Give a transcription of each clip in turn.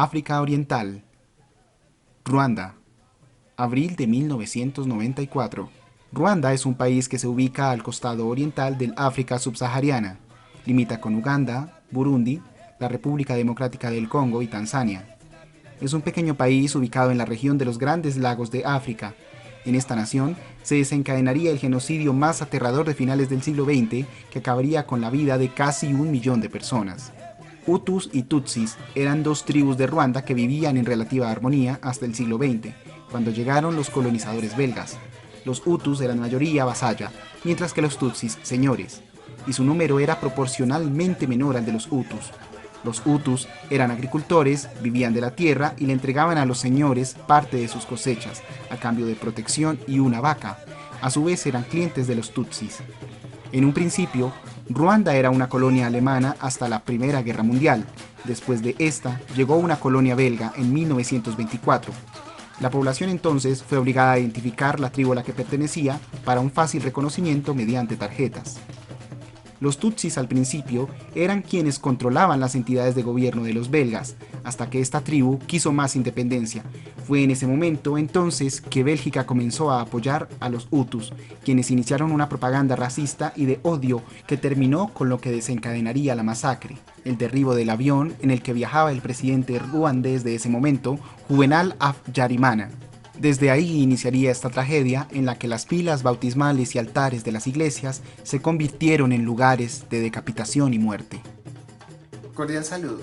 África Oriental. Ruanda. Abril de 1994. Ruanda es un país que se ubica al costado oriental del África subsahariana. Limita con Uganda, Burundi, la República Democrática del Congo y Tanzania. Es un pequeño país ubicado en la región de los Grandes Lagos de África. En esta nación se desencadenaría el genocidio más aterrador de finales del siglo XX que acabaría con la vida de casi 1 millón de personas. Hutus y Tutsis eran dos tribus de Ruanda que vivían en relativa armonía hasta el siglo XX, cuando llegaron los colonizadores belgas. Los Hutus eran mayoría vasalla, mientras que los Tutsis señores, y su número era proporcionalmente menor al de los Hutus. Los Hutus eran agricultores, vivían de la tierra y le entregaban a los señores parte de sus cosechas, a cambio de protección y una vaca. A su vez eran clientes de los Tutsis. En un principio, Ruanda era una colonia alemana hasta la Primera Guerra Mundial. Después de esta, llegó una colonia belga en 1924. La población entonces fue obligada a identificar la tribu a la que pertenecía para un fácil reconocimiento mediante tarjetas. Los Tutsis al principio eran quienes controlaban las entidades de gobierno de los belgas, hasta que esta tribu quiso más independencia. Fue en ese momento entonces que Bélgica comenzó a apoyar a los Hutus, quienes iniciaron una propaganda racista y de odio que terminó con lo que desencadenaría la masacre, el derribo del avión en el que viajaba el presidente ruandés de ese momento, Juvenal Habyarimana. Desde ahí iniciaría esta tragedia en la que las pilas bautismales y altares de las iglesias se convirtieron en lugares de decapitación y muerte. Cordial saludo.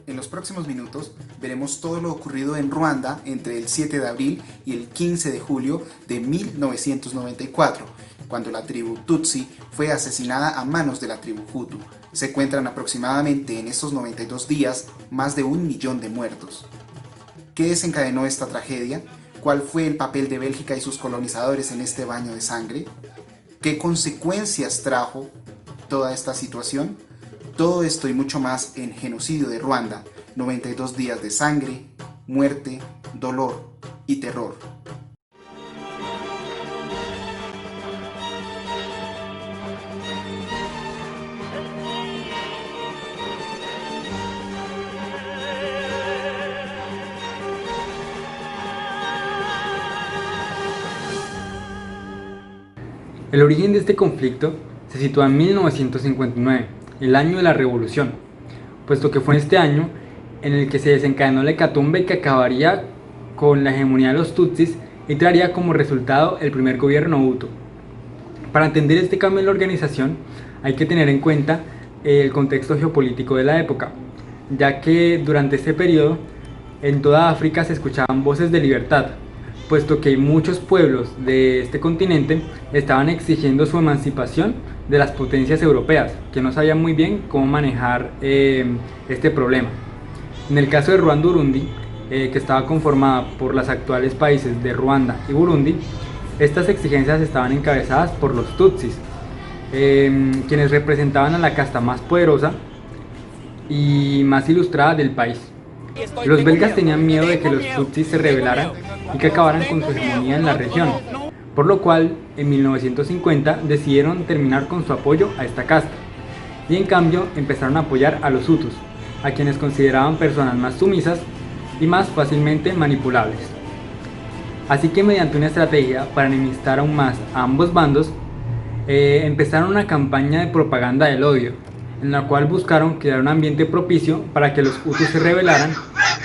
En los próximos minutos veremos todo lo ocurrido en Ruanda entre el 7 de abril y el 15 de julio de 1994, cuando la tribu Tutsi fue asesinada a manos de la tribu Hutu. Se cuentan aproximadamente en estos 92 días más de 1 millón de muertos. ¿Qué desencadenó esta tragedia? ¿Cuál fue el papel de Bélgica y sus colonizadores en este baño de sangre? ¿Qué consecuencias trajo toda esta situación? Todo esto y mucho más en Genocidio de Ruanda, 92 días de sangre, muerte, dolor y terror. El origen de este conflicto se sitúa en 1959, el año de la Revolución, puesto que fue en este año en el que se desencadenó la hecatombe que acabaría con la hegemonía de los Tutsis y traería como resultado el primer gobierno Hutu. Para entender este cambio en la organización hay que tener en cuenta el contexto geopolítico de la época, ya que durante este periodo en toda África se escuchaban voces de libertad, puesto que muchos pueblos de este continente estaban exigiendo su emancipación de las potencias europeas, que no sabían muy bien cómo manejar este problema. En el caso de Ruanda-Urundi, que estaba conformada por los actuales países de Ruanda y Burundi, estas exigencias estaban encabezadas por los Tutsis, quienes representaban a la casta más poderosa y más ilustrada del país. Los belgas tenían miedo de que los Tutsis se rebelaran y que acabaran con su hegemonía en la región, por lo cual en 1950 decidieron terminar con su apoyo a esta casta y en cambio empezaron a apoyar a los Hutus, a quienes consideraban personas más sumisas y más fácilmente manipulables. Así que mediante una estrategia para enemistar aún más a ambos bandos, empezaron una campaña de propaganda del odio, en la cual buscaron crear un ambiente propicio para que los Hutus se rebelaran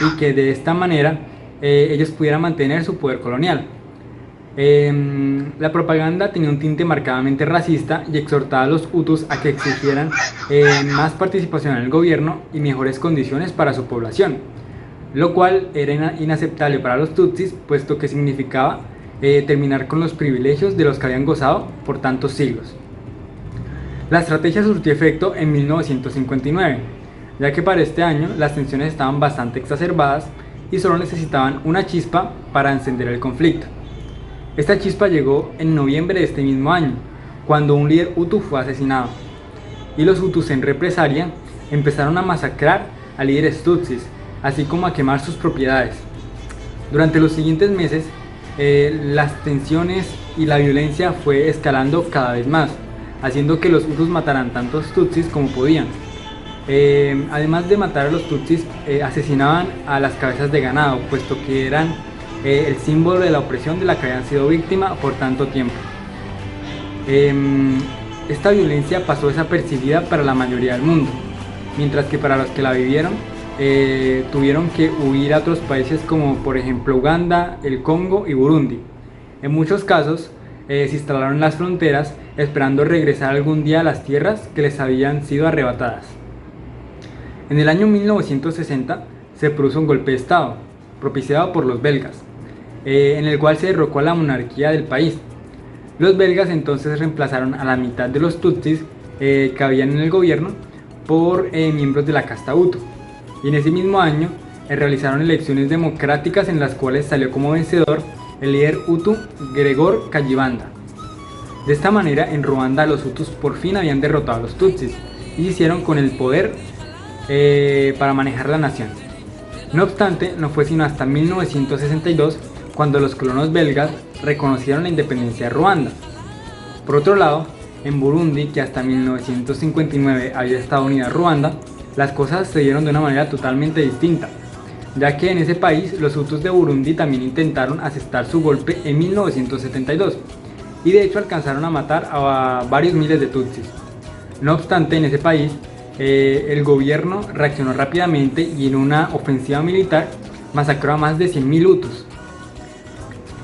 y que de esta manera ellos pudieran mantener su poder colonial. La propaganda tenía un tinte marcadamente racista y exhortaba a los Hutus a que exigieran más participación en el gobierno y mejores condiciones para su población, lo cual era inaceptable para los Tutsis, puesto que significaba terminar con los privilegios de los que habían gozado por tantos siglos. La estrategia surtió efecto en 1959, ya que para este año las tensiones estaban bastante exacerbadas y solo necesitaban una chispa para encender el conflicto. Esta chispa llegó en noviembre de este mismo año, cuando un líder Hutu fue asesinado, y los Hutus en represalia empezaron a masacrar a líderes Tutsis, así como a quemar sus propiedades. Durante los siguientes meses, las tensiones y la violencia fue escalando cada vez más, haciendo que los Hutus mataran tantos Tutsis como podían. Además de matar a los tutsis, asesinaban a las cabezas de ganado, puesto que eran el símbolo de la opresión de la que habían sido víctimas por tanto tiempo. Esta violencia pasó desapercibida para la mayoría del mundo, mientras que para los que la vivieron tuvieron que huir a otros países como por ejemplo Uganda, el Congo y Burundi. En muchos casos se instalaron en las fronteras esperando regresar algún día a las tierras que les habían sido arrebatadas. En el año 1960 se produjo un golpe de estado, propiciado por los belgas, en el cual se derrocó a la monarquía del país. Los belgas entonces reemplazaron a la mitad de los tutsis que habían en el gobierno por miembros de la casta Hutu. Y en ese mismo año realizaron elecciones democráticas en las cuales salió como vencedor el líder Hutu Gregor Kayibanda. De esta manera, en Ruanda los Hutus por fin habían derrotado a los tutsis y se hicieron con el poder para manejar la nación. No obstante, no fue sino hasta 1962 cuando los colonos belgas reconocieron la independencia de Ruanda. Por otro lado, en Burundi, que hasta 1959 había estado unida a Ruanda, las cosas se dieron de una manera totalmente distinta, ya que en ese país los Hutus de Burundi también intentaron asestar su golpe en 1972 y de hecho alcanzaron a matar a varios miles de tutsis. No obstante, en ese país el gobierno reaccionó rápidamente y en una ofensiva militar masacró a más de 100.000 Hutus.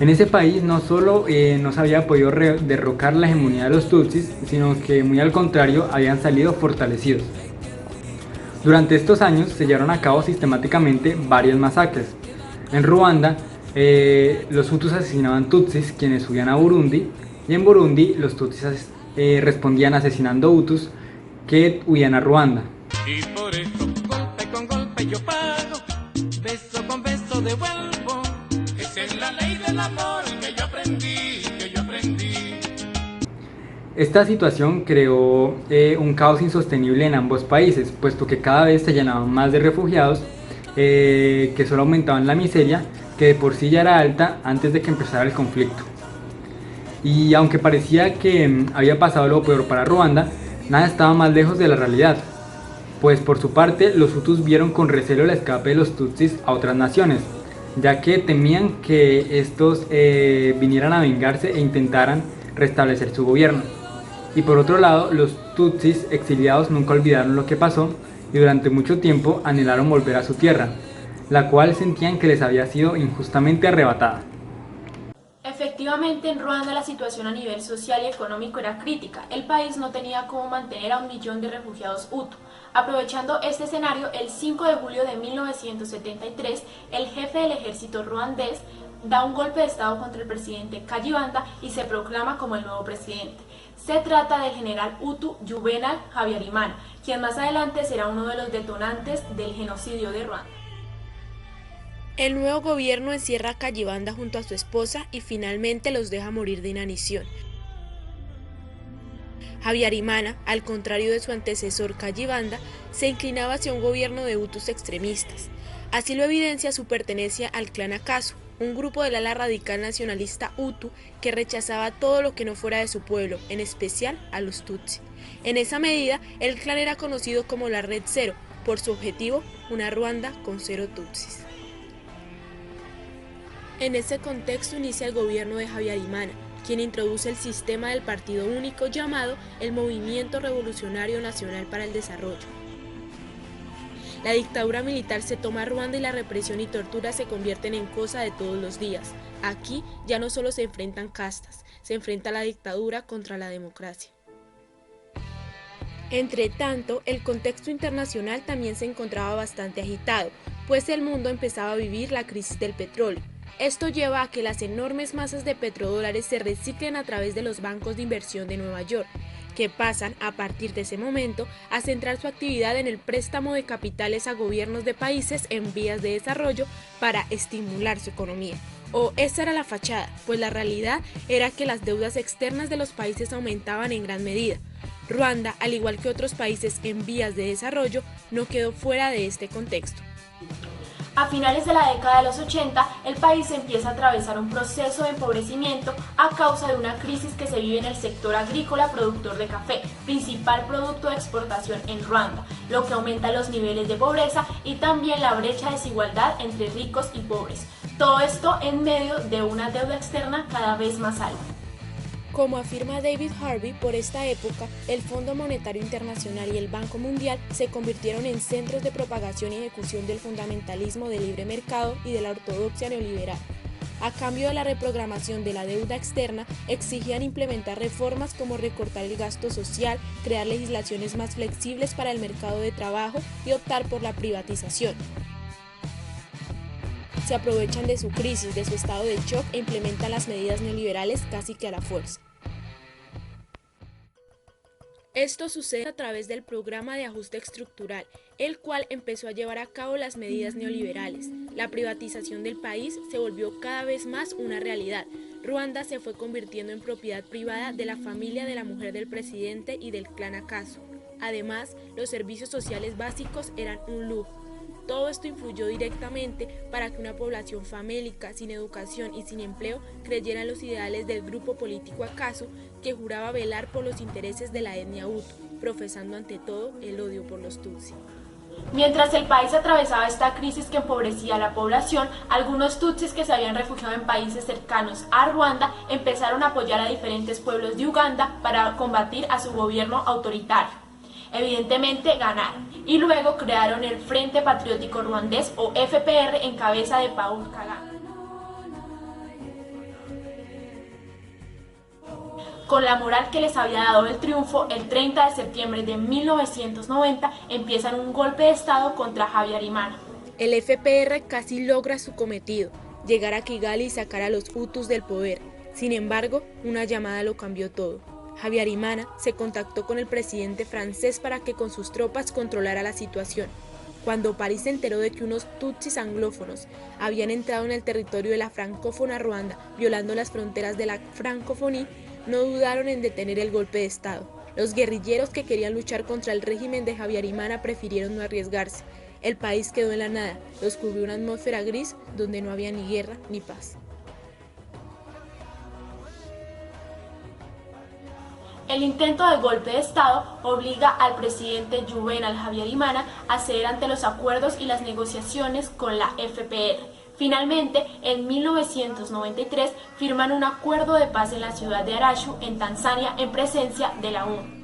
En ese país no solo no se había podido derrocar la hegemonía de los tutsis, sino que muy al contrario habían salido fortalecidos. Durante estos años se llevaron a cabo sistemáticamente varias masacres. En Ruanda los Hutus asesinaban tutsis quienes huían a Burundi, y en Burundi los tutsis respondían asesinando Hutus que huían a Ruanda. Y por eso, golpe con golpe yo pago, beso con beso devuelvo. Esa es la ley del amor que yo aprendí, Esta situación creó un caos insostenible en ambos países, puesto que cada vez se llenaban más de refugiados que solo aumentaban la miseria, que de por sí ya era alta antes de que empezara el conflicto. Y aunque parecía que había pasado lo peor para Ruanda, nada estaba más lejos de la realidad, pues por su parte los Hutus vieron con recelo el escape de los tutsis a otras naciones, ya que temían que estos vinieran a vengarse e intentaran restablecer su gobierno. Y por otro lado, los tutsis exiliados nunca olvidaron lo que pasó y durante mucho tiempo anhelaron volver a su tierra, la cual sentían que les había sido injustamente arrebatada. Efectivamente, en Ruanda la situación a nivel social y económico era crítica. El país no tenía cómo mantener a 1 millón de refugiados Hutu. Aprovechando este escenario, el 5 de julio de 1973, el jefe del ejército ruandés da un golpe de estado contra el presidente Kayibanda y se proclama como el nuevo presidente. Se trata del general Hutu Juvenal Habyarimana, quien más adelante será uno de los detonantes del genocidio de Ruanda. El nuevo gobierno encierra a Kayibanda junto a su esposa y finalmente los deja morir de inanición. Habyarimana, al contrario de su antecesor Kayibanda, se inclinaba hacia un gobierno de Hutus extremistas. Así lo evidencia su pertenencia al clan Akazu, un grupo del ala radical nacionalista Hutu que rechazaba todo lo que no fuera de su pueblo, en especial a los Tutsi. En esa medida, el clan era conocido como la Red Cero, por su objetivo, una Ruanda con 0 Tutsis. En ese contexto inicia el gobierno de Habyarimana, quien introduce el sistema del partido único llamado el Movimiento Revolucionario Nacional para el Desarrollo. La dictadura militar se toma Ruanda y la represión y tortura se convierten en cosa de todos los días. Aquí ya no solo se enfrentan castas, se enfrenta la dictadura contra la democracia. Entre tanto, el contexto internacional también se encontraba bastante agitado, pues el mundo empezaba a vivir la crisis del petróleo. Esto lleva a que las enormes masas de petrodólares se reciclen a través de los bancos de inversión de Nueva York, que pasan a partir de ese momento a centrar su actividad en el préstamo de capitales a gobiernos de países en vías de desarrollo para estimular su economía. O esa era la fachada, pues la realidad era que las deudas externas de los países aumentaban en gran medida. Ruanda, al igual que otros países en vías de desarrollo, no quedó fuera de este contexto. A finales de la década de los 80, el país empieza a atravesar un proceso de empobrecimiento a causa de una crisis que se vive en el sector agrícola productor de café, principal producto de exportación en Ruanda, lo que aumenta los niveles de pobreza y también la brecha de desigualdad entre ricos y pobres. Todo esto en medio de una deuda externa cada vez más alta. Como afirma David Harvey, por esta época, el Fondo Monetario Internacional y el Banco Mundial se convirtieron en centros de propagación y ejecución del fundamentalismo del libre mercado y de la ortodoxia neoliberal. A cambio de la reprogramación de la deuda externa, exigían implementar reformas como recortar el gasto social, crear legislaciones más flexibles para el mercado de trabajo y optar por la privatización. Se aprovechan de su crisis, de su estado de shock e implementan las medidas neoliberales casi que a la fuerza. Esto sucede a través del programa de ajuste estructural, el cual empezó a llevar a cabo las medidas neoliberales. La privatización del país se volvió cada vez más una realidad. Ruanda se fue convirtiendo en propiedad privada de la familia de la mujer del presidente y del clan Akazu. Además, los servicios sociales básicos eran un lujo. Todo esto influyó directamente para que una población famélica, sin educación y sin empleo, creyera en los ideales del grupo político Akazu, que juraba velar por los intereses de la etnia Hutu, profesando ante todo el odio por los Tutsi. Mientras el país atravesaba esta crisis que empobrecía a la población, algunos tutsis que se habían refugiado en países cercanos a Ruanda empezaron a apoyar a diferentes pueblos de Uganda para combatir a su gobierno autoritario. Evidentemente ganaron y luego crearon el Frente Patriótico Ruandés o FPR en cabeza de Paul Kagame. Con la moral que les había dado el triunfo, el 30 de septiembre de 1990 empiezan un golpe de estado contra Habyarimana. El FPR casi logra su cometido, llegar a Kigali y sacar a los Hutus del poder. Sin embargo, una llamada lo cambió todo. Habyarimana se contactó con el presidente francés para que con sus tropas controlara la situación. Cuando París se enteró de que unos tutsis anglófonos habían entrado en el territorio de la francófona Ruanda, violando las fronteras de la francofonía, no dudaron en detener el golpe de estado. Los guerrilleros que querían luchar contra el régimen de Habyarimana prefirieron no arriesgarse. El país quedó en la nada, los cubrió una atmósfera gris donde no había ni guerra ni paz. El intento de golpe de Estado obliga al presidente Juvenal Habyarimana a ceder ante los acuerdos y las negociaciones con la FPR. Finalmente, en 1993 firman un acuerdo de paz en la ciudad de Arusha, en Tanzania, en presencia de la ONU.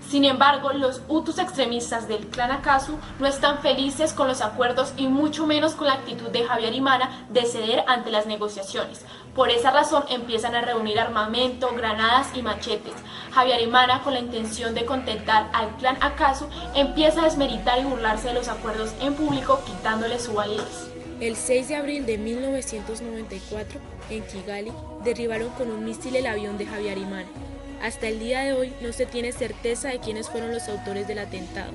Sin embargo, los Hutus extremistas del clan Akazu no están felices con los acuerdos y mucho menos con la actitud de Habyarimana de ceder ante las negociaciones. Por esa razón empiezan a reunir armamento, granadas y machetes. Habyarimana, con la intención de contentar al clan Akazu, empieza a desmeritar y burlarse de los acuerdos en público, quitándole su validez. El 6 de abril de 1994, en Kigali, derribaron con un misil el avión de Habyarimana. Hasta el día de hoy no se tiene certeza de quiénes fueron los autores del atentado.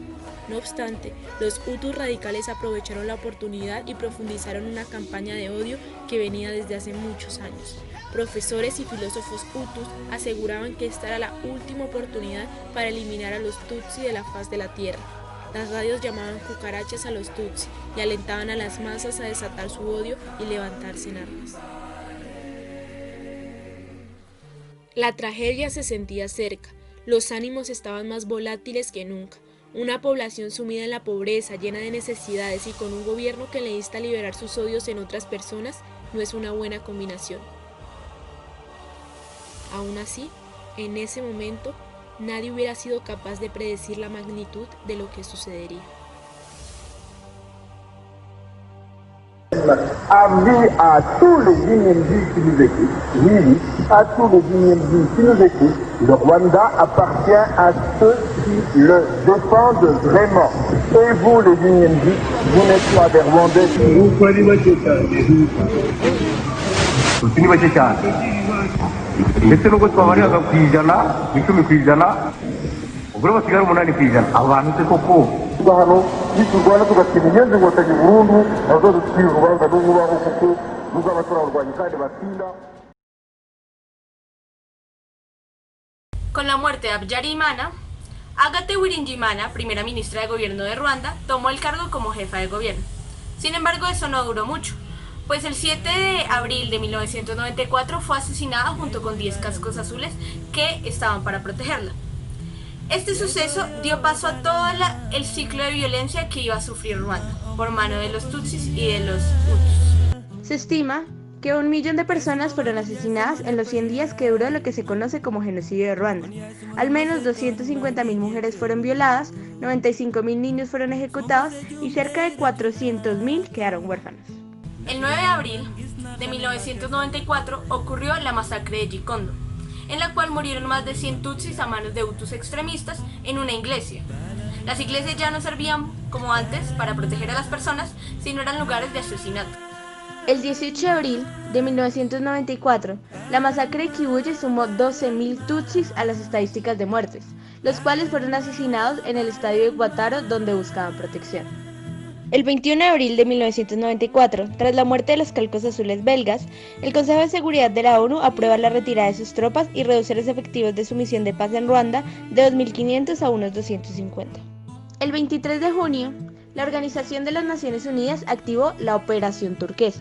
No obstante, los Hutus radicales aprovecharon la oportunidad y profundizaron una campaña de odio que venía desde hace muchos años. Profesores y filósofos Hutus aseguraban que esta era la última oportunidad para eliminar a los Tutsi de la faz de la tierra. Las radios llamaban cucarachas a los Tutsi y alentaban a las masas a desatar su odio y levantarse en armas. La tragedia se sentía cerca, los ánimos estaban más volátiles que nunca. Una población sumida en la pobreza, llena de necesidades y con un gobierno que le insta a liberar sus odios en otras personas no es una buena combinación. Aún así, en ese momento, nadie hubiera sido capaz de predecir la magnitud de lo que sucedería. Avis à tous les Guinéens qui nous écoutent, oui, à tous les Guinéens qui nous écoutent, le Rwanda appartient à ceux qui le défendent vraiment. Et vous, les Guinéens, vous n'êtes pas des Rwandais. Con la muerte de Habyarimana, Agathe Uwilingiyimana, primera ministra de gobierno de Ruanda, tomó el cargo como jefa de gobierno. Sin embargo, eso no duró mucho, pues el 7 de abril de 1994 fue asesinada junto con 10 cascos azules que estaban para protegerla. Este suceso dio paso a todo el ciclo de violencia que iba a sufrir Ruanda, por mano de los Tutsis y de los Hutus. Se estima que 1 millón de personas fueron asesinadas en los 100 días que duró lo que se conoce como genocidio de Ruanda. Al menos 250.000 mujeres fueron violadas, 95.000 niños fueron ejecutados y cerca de 400.000 quedaron huérfanos. El 9 de abril de 1994 ocurrió la masacre de Gikondo, en la cual murieron más de 100 tutsis a manos de hutus extremistas en una iglesia. Las iglesias ya no servían como antes para proteger a las personas, sino eran lugares de asesinato. El 18 de abril de 1994, la masacre de Kibuye sumó 12.000 tutsis a las estadísticas de muertes, los cuales fueron asesinados en el estadio de Guataro donde buscaban protección. El 21 de abril de 1994, tras la muerte de los calcos azules belgas, el Consejo de Seguridad de la ONU aprueba la retirada de sus tropas y reduce los efectivos de su misión de paz en Ruanda de 2.500 a unos 250. El 23 de junio, la Organización de las Naciones Unidas activó la Operación Turquesa,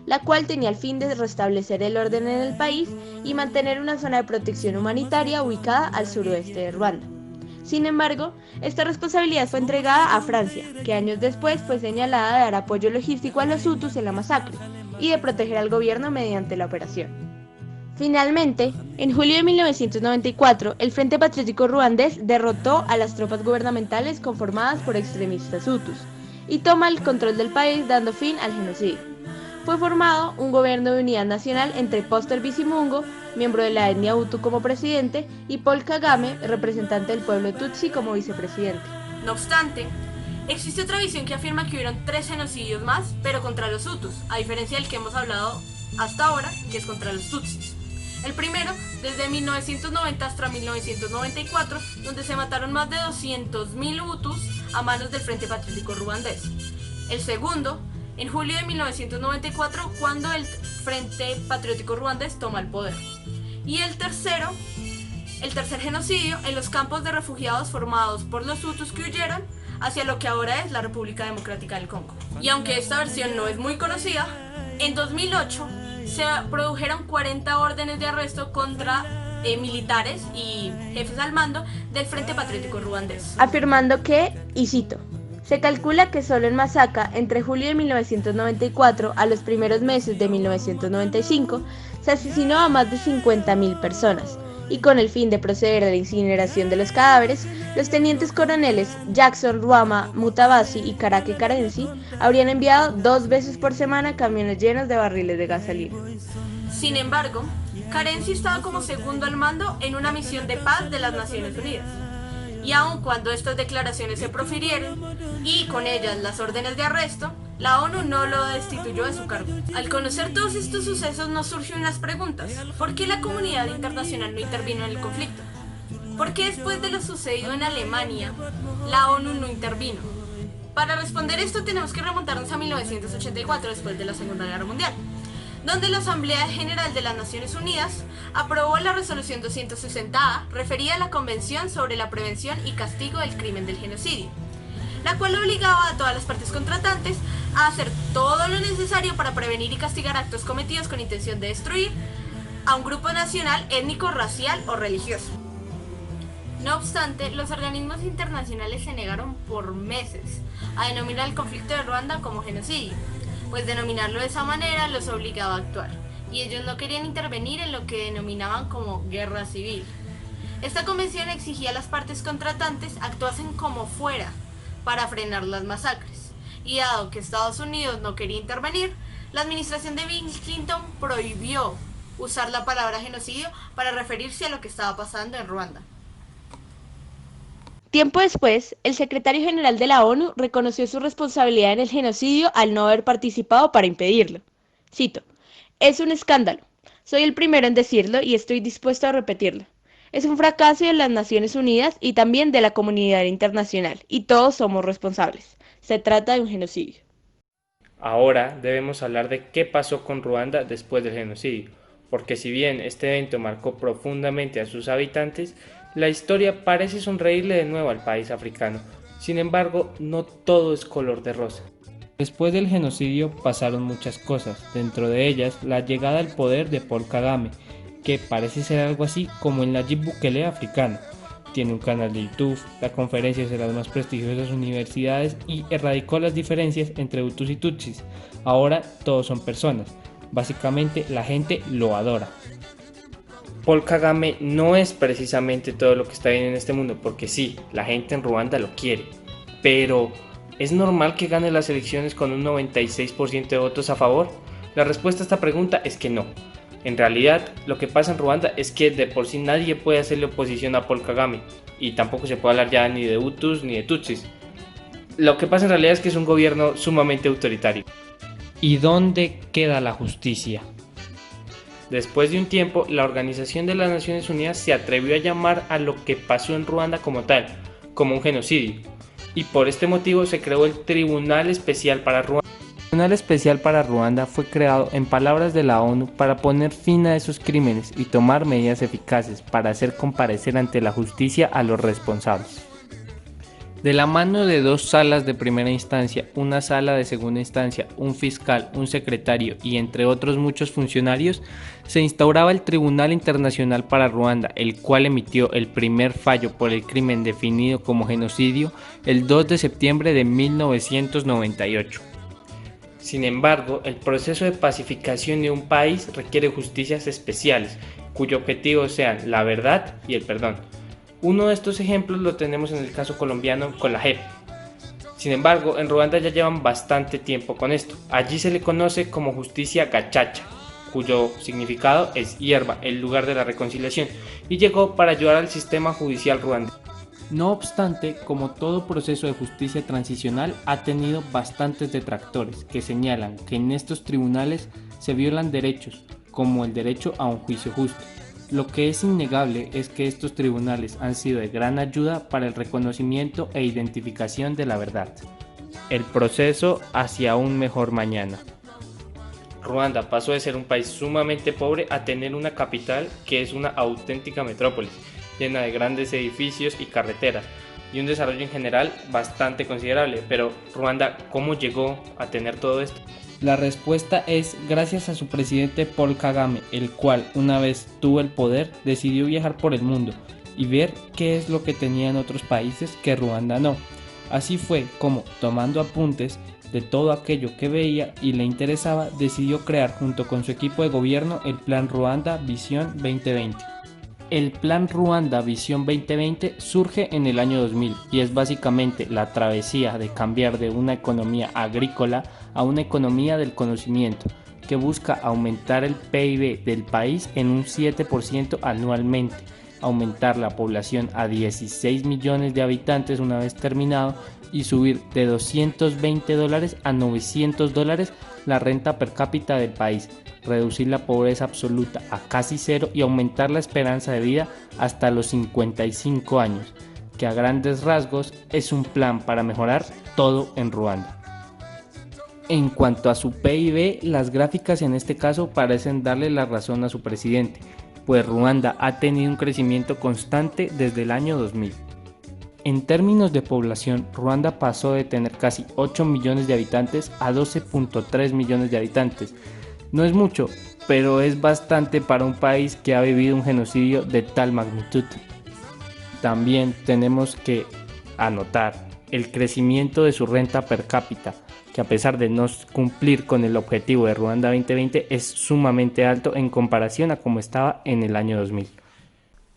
la cual tenía el fin de restablecer el orden en el país y mantener una zona de protección humanitaria ubicada al suroeste de Ruanda. Sin embargo, esta responsabilidad fue entregada a Francia, que años después fue señalada de dar apoyo logístico a los hutus en la masacre y de proteger al gobierno mediante la operación. Finalmente, en julio de 1994, el Frente Patriótico Ruandés derrotó a las tropas gubernamentales conformadas por extremistas hutus y toma el control del país dando fin al genocidio. Fue formado un gobierno de unidad nacional entre Póster Bizimungu, miembro de la etnia Hutu como presidente, y Paul Kagame, representante del pueblo Tutsi, como vicepresidente. No obstante, existe otra visión que afirma que hubieron 3 genocidios más, pero contra los Hutus, a diferencia del que hemos hablado hasta ahora, que es contra los Tutsis. El primero, desde 1990 hasta 1994, donde se mataron más de 200.000 Hutus a manos del Frente Patriótico Ruandés. El segundo, en julio de 1994, cuando el Frente Patriótico Ruandés toma el poder. Y el tercer genocidio en los campos de refugiados formados por los hutus que huyeron hacia lo que ahora es la República Democrática del Congo. Y aunque esta versión no es muy conocida, en 2008 se produjeron 40 órdenes de arresto contra militares y jefes al mando del Frente Patriótico Ruandés. Afirmando que, y cito, se calcula que solo en Masaka, entre julio de 1994 a los primeros meses de 1995, se asesinó a más de 50.000 personas, y con el fin de proceder a la incineración de los cadáveres, los tenientes coroneles Jackson Ruama Mutabazi y Karake Karenzi habrían enviado 2 veces por semana camiones llenos de barriles de gasolina. Sin embargo, Karenzi estaba como segundo al mando en una misión de paz de las Naciones Unidas. Y aun cuando estas declaraciones se profirieron, y con ellas las órdenes de arresto, la ONU no lo destituyó de su cargo. Al conocer todos estos sucesos nos surgen unas preguntas. ¿Por qué la comunidad internacional no intervino en el conflicto? ¿Por qué después de lo sucedido en Alemania, la ONU no intervino? Para responder esto tenemos que remontarnos a 1984, después de la Segunda Guerra Mundial, donde la Asamblea General de las Naciones Unidas aprobó la resolución 260A referida a la Convención sobre la Prevención y Castigo del Crimen del Genocidio, la cual obligaba a todas las partes contratantes a hacer todo lo necesario para prevenir y castigar actos cometidos con intención de destruir a un grupo nacional, étnico, racial o religioso. No obstante, los organismos internacionales se negaron por meses a denominar el conflicto de Ruanda como genocidio, pues denominarlo de esa manera los obligaba a actuar, y ellos no querían intervenir en lo que denominaban como guerra civil. Esta convención exigía a las partes contratantes actuasen como fuera para frenar las masacres, y dado que Estados Unidos no quería intervenir, la administración de Bill Clinton prohibió usar la palabra genocidio para referirse a lo que estaba pasando en Ruanda. Tiempo después, el secretario general de la ONU reconoció su responsabilidad en el genocidio al no haber participado para impedirlo. Cito, es un escándalo. Soy el primero en decirlo y estoy dispuesto a repetirlo. Es un fracaso de las Naciones Unidas y también de la comunidad internacional, y todos somos responsables. Se trata de un genocidio. Ahora debemos hablar de qué pasó con Ruanda después del genocidio, porque si bien este evento marcó profundamente a sus habitantes, La historia parece sonreírle de nuevo al país africano. Sin embargo, no todo es color de rosa. Después del genocidio pasaron muchas cosas, dentro de ellas la llegada al poder de Paul Kagame, que parece ser algo así como el Nayib Bukele africano. Tiene un canal de YouTube, da conferencias en las más prestigiosas universidades y erradicó las diferencias entre Hutus y Tutsis. Ahora todos son personas, básicamente la gente lo adora. Paul Kagame no es precisamente todo lo que está bien en este mundo, porque sí, la gente en Ruanda lo quiere, pero ¿es normal que gane las elecciones con un 96% de votos a favor? La respuesta a esta pregunta es que no. En realidad, lo que pasa en Ruanda es que de por sí nadie puede hacerle oposición a Paul Kagame, y tampoco se puede hablar ya ni de Hutus ni de Tutsis. Lo que pasa en realidad es que es un gobierno sumamente autoritario. ¿Y dónde queda la justicia? Después de un tiempo, la Organización de las Naciones Unidas se atrevió a llamar a lo que pasó en Ruanda como tal, como un genocidio, y por este motivo se creó el Tribunal Especial para Ruanda. El Tribunal Especial para Ruanda fue creado, en palabras de la ONU, para poner fin a esos crímenes y tomar medidas eficaces para hacer comparecer ante la justicia a los responsables. De la mano de dos salas de primera instancia, una sala de segunda instancia, un fiscal, un secretario y entre otros muchos funcionarios, se instauraba el Tribunal Internacional para Ruanda, el cual emitió el primer fallo por el crimen definido como genocidio el 2 de septiembre de 1998. Sin embargo, el proceso de pacificación de un país requiere justicias especiales, cuyo objetivo sean la verdad y el perdón. Uno de estos ejemplos lo tenemos en el caso colombiano con la JEP. Sin embargo, en Ruanda ya llevan bastante tiempo con esto. Allí se le conoce como justicia gachacha, cuyo significado es hierba, el lugar de la reconciliación, y llegó para ayudar al sistema judicial ruandés. No obstante, como todo proceso de justicia transicional, ha tenido bastantes detractores que señalan que en estos tribunales se violan derechos, como el derecho a un juicio justo. Lo que es innegable es que estos tribunales han sido de gran ayuda para el reconocimiento e identificación de la verdad. El proceso hacia un mejor mañana. Ruanda pasó de ser un país sumamente pobre a tener una capital que es una auténtica metrópolis, llena de grandes edificios y carreteras, y un desarrollo en general bastante considerable. Pero Ruanda, ¿cómo llegó a tener todo esto? La respuesta es gracias a su presidente Paul Kagame, el cual, una vez tuvo el poder, decidió viajar por el mundo y ver qué es lo que tenía en otros países que Ruanda no. Así fue como, tomando apuntes de todo aquello que veía y le interesaba, decidió crear junto con su equipo de gobierno el Plan Ruanda Visión 2020. El Plan Ruanda Visión 2020 surge en el año 2000 y es básicamente la travesía de cambiar de una economía agrícola a una economía del conocimiento, que busca aumentar el PIB del país en un 7% anualmente, aumentar la población a 16 millones de habitantes una vez terminado y subir de $220 a $900 la renta per cápita del país, reducir la pobreza absoluta a casi cero y aumentar la esperanza de vida hasta los 55 años, que a grandes rasgos es un plan para mejorar todo en Ruanda. En cuanto a su PIB, las gráficas en este caso parecen darle la razón a su presidente, pues Ruanda ha tenido un crecimiento constante desde el año 2000. En términos de población, Ruanda pasó de tener casi 8 millones de habitantes a 12.3 millones de habitantes. No es mucho, pero es bastante para un país que ha vivido un genocidio de tal magnitud. También tenemos que anotar el crecimiento de su renta per cápita, que a pesar de no cumplir con el objetivo de Ruanda 2020 es sumamente alto en comparación a como estaba en el año 2000.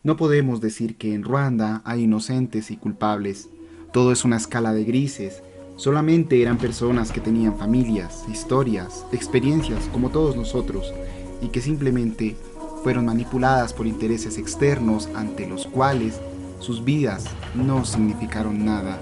No podemos decir que en Ruanda hay inocentes y culpables. Todo es una escala de grises. Solamente eran personas que tenían familias, historias, experiencias como todos nosotros y que simplemente fueron manipuladas por intereses externos ante los cuales sus vidas no significaron nada.